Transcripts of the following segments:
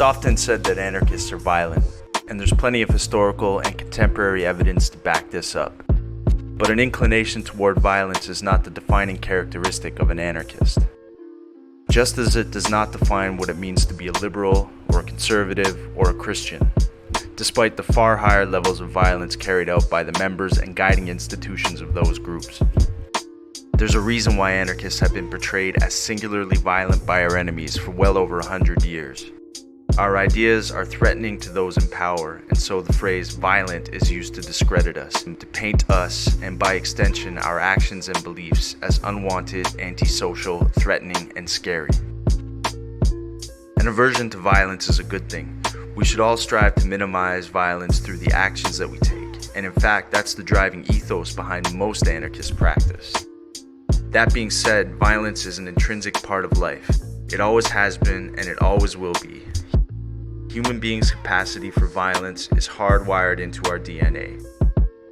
often said that anarchists are violent, and there's plenty of historical and contemporary evidence to back this up. But an inclination toward violence is not the defining characteristic of an anarchist. Just as it does not define what it means to be a liberal, or a conservative, or a Christian, despite the far higher levels of violence carried out by the members and guiding institutions of those groups. There's a reason why anarchists have been portrayed as singularly violent by our enemies for well over 100 years. Our ideas are threatening to those in power, and so the phrase violent is used to discredit us, and to paint us, and by extension our actions and beliefs, as unwanted, antisocial, threatening, and scary. An aversion to violence is a good thing. We should all strive to minimize violence through the actions that we take, and in fact that's the driving ethos behind most anarchist practice. That being said, violence is an intrinsic part of life. It always has been, and it always will be. Human beings' capacity for violence is hardwired into our DNA.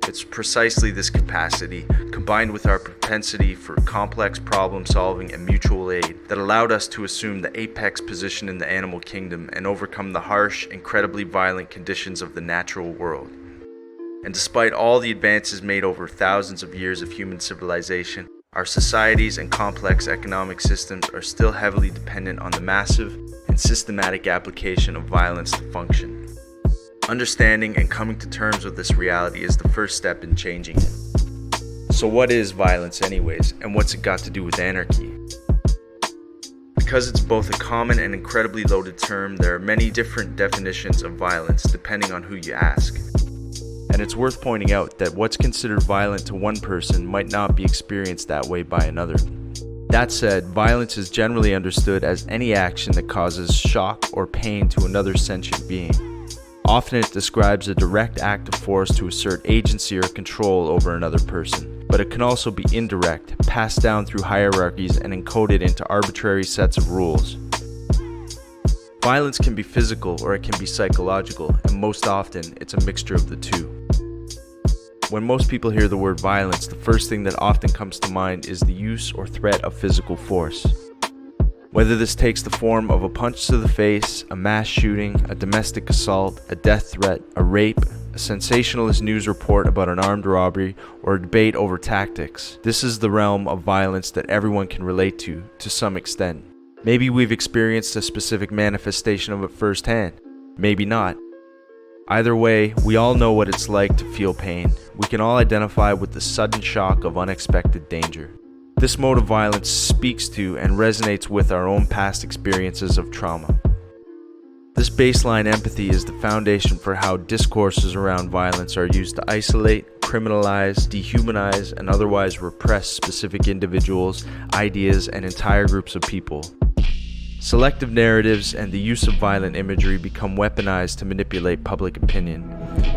It's precisely this capacity, combined with our propensity for complex problem solving and mutual aid, that allowed us to assume the apex position in the animal kingdom and overcome the harsh, incredibly violent conditions of the natural world. And despite all the advances made over thousands of years of human civilization, our societies and complex economic systems are still heavily dependent on the massive and systematic application of violence to function. Understanding and coming to terms with this reality is the first step in changing it. So what is violence anyways, and what's it got to do with anarchy? Because it's both a common and incredibly loaded term, there are many different definitions of violence depending on who you ask. And it's worth pointing out that what's considered violent to one person might not be experienced that way by another. That said, violence is generally understood as any action that causes shock or pain to another sentient being. Often it describes a direct act of force to assert agency or control over another person, but it can also be indirect, passed down through hierarchies and encoded into arbitrary sets of rules. Violence can be physical or it can be psychological, and most often it's a mixture of the two. When most people hear the word violence, the first thing that often comes to mind is the use or threat of physical force. Whether this takes the form of a punch to the face, a mass shooting, a domestic assault, a death threat, a rape, a sensationalist news report about an armed robbery, or a debate over tactics, this is the realm of violence that everyone can relate to some extent. Maybe we've experienced a specific manifestation of it firsthand, maybe not. Either way, we all know what it's like to feel pain. We can all identify with the sudden shock of unexpected danger. This mode of violence speaks to and resonates with our own past experiences of trauma. This baseline empathy is the foundation for how discourses around violence are used to isolate, criminalize, dehumanize, and otherwise repress specific individuals, ideas, and entire groups of people. Selective narratives and the use of violent imagery become weaponized to manipulate public opinion,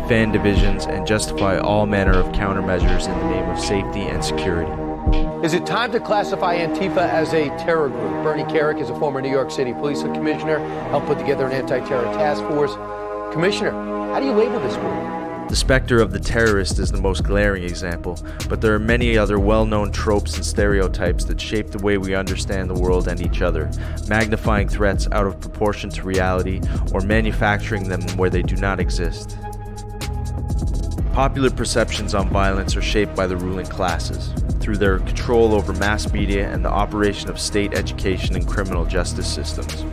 fan divisions, and justify all manner of countermeasures in the name of safety and security. Is it time to classify Antifa as a terror group? Bernie Carrick is a former New York City police commissioner, helped put together an anti-terror task force. Commissioner, how do you label this group? The specter of the terrorist is the most glaring example, but there are many other well-known tropes and stereotypes that shape the way we understand the world and each other, magnifying threats out of proportion to reality or manufacturing them where they do not exist. Popular perceptions on violence are shaped by the ruling classes, through their control over mass media and the operation of state education and criminal justice systems.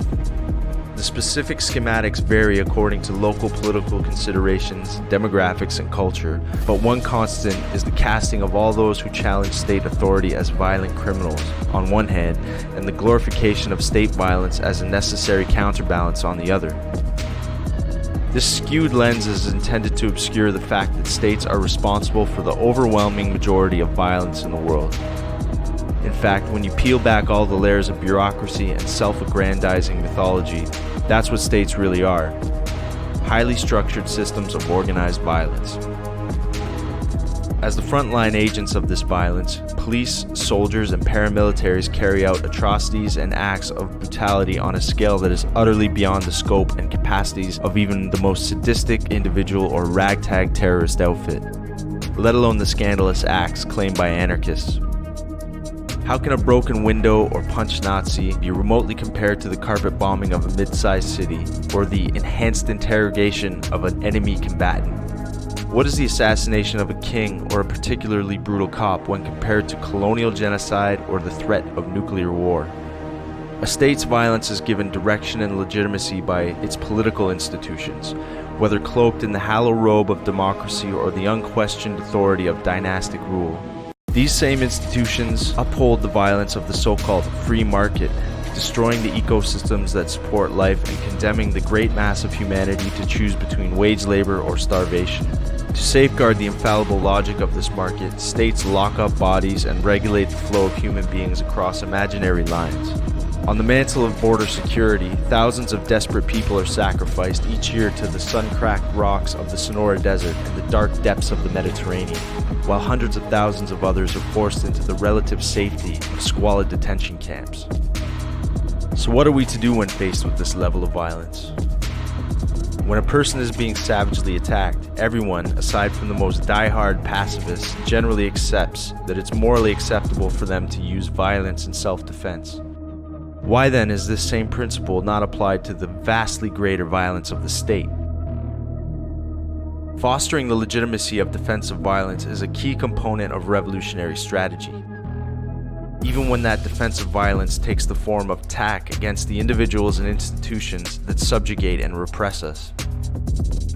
The specific schematics vary according to local political considerations, demographics, and culture, but one constant is the casting of all those who challenge state authority as violent criminals, on one hand, and the glorification of state violence as a necessary counterbalance on the other. This skewed lens is intended to obscure the fact that states are responsible for the overwhelming majority of violence in the world. In fact, when you peel back all the layers of bureaucracy and self-aggrandizing mythology, that's what states really are. Highly structured systems of organized violence. As the frontline agents of this violence, police, soldiers, and paramilitaries carry out atrocities and acts of brutality on a scale that is utterly beyond the scope and capacities of even the most sadistic individual or ragtag terrorist outfit, let alone the scandalous acts claimed by anarchists. How can a broken window or punched Nazi be remotely compared to the carpet bombing of a mid-sized city or the enhanced interrogation of an enemy combatant? What is the assassination of a king or a particularly brutal cop when compared to colonial genocide or the threat of nuclear war? A state's violence is given direction and legitimacy by its political institutions, whether cloaked in the hallowed robe of democracy or the unquestioned authority of dynastic rule. These same institutions uphold the violence of the so-called free market, destroying the ecosystems that support life and condemning the great mass of humanity to choose between wage labor or starvation. To safeguard the infallible logic of this market, states lock up bodies and regulate the flow of human beings across imaginary lines. On the mantle of border security, thousands of desperate people are sacrificed each year to the sun-cracked rocks of the Sonora Desert and the dark depths of the Mediterranean, while hundreds of thousands of others are forced into the relative safety of squalid detention camps. So what are we to do when faced with this level of violence? When a person is being savagely attacked, everyone, aside from the most die-hard pacifists, generally accepts that it's morally acceptable for them to use violence in self-defense. Why then is this same principle not applied to the vastly greater violence of the state? Fostering the legitimacy of defensive violence is a key component of revolutionary strategy. Even when that defensive violence takes the form of attack against the individuals and institutions that subjugate and repress us.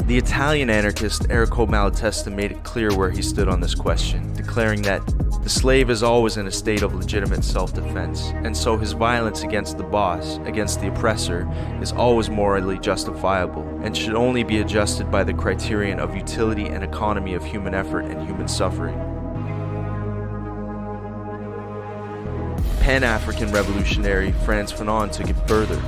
The Italian anarchist Errico Malatesta made it clear where he stood on this question, declaring that the slave is always in a state of legitimate self-defense, and so his violence against the boss, against the oppressor, is always morally justifiable, and should only be adjusted by the criterion of utility and economy of human effort and human suffering. Pan-African revolutionary Frantz Fanon took it further,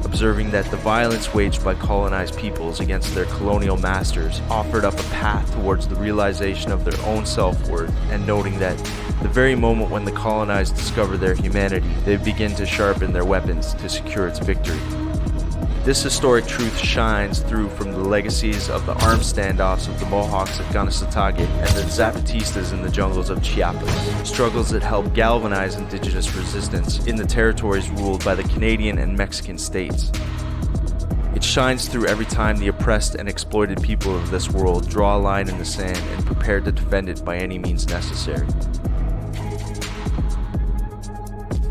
observing that the violence waged by colonized peoples against their colonial masters offered up a path towards the realization of their own self-worth, and noting that the very moment when the colonized discover their humanity, they begin to sharpen their weapons to secure its victory. This historic truth shines through from the legacies of the armed standoffs of the Mohawks at Ganasatake and the Zapatistas in the jungles of Chiapas, struggles that helped galvanize indigenous resistance in the territories ruled by the Canadian and Mexican states. It shines through every time the oppressed and exploited people of this world draw a line in the sand and prepare to defend it by any means necessary.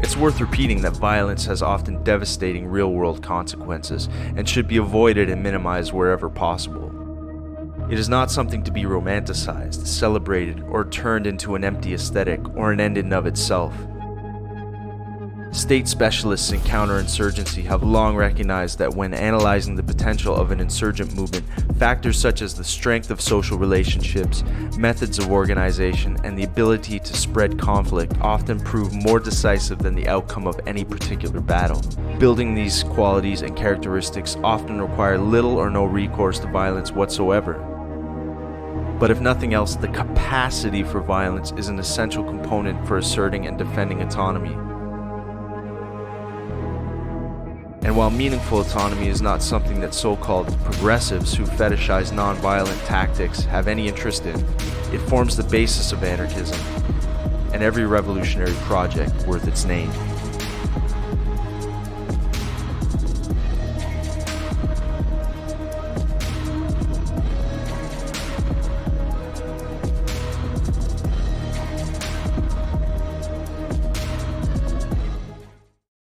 It's worth repeating that violence has often devastating real-world consequences and should be avoided and minimized wherever possible. It is not something to be romanticized, celebrated, or turned into an empty aesthetic or an end in of itself. State specialists in counterinsurgency have long recognized that when analyzing the potential of an insurgent movement, factors such as the strength of social relationships, methods of organization, and the ability to spread conflict often prove more decisive than the outcome of any particular battle. Building these qualities and characteristics often require little or no recourse to violence whatsoever. But if nothing else, the capacity for violence is an essential component for asserting and defending autonomy. And while meaningful autonomy is not something that so-called progressives who fetishize non-violent tactics have any interest in, it forms the basis of anarchism and every revolutionary project worth its name.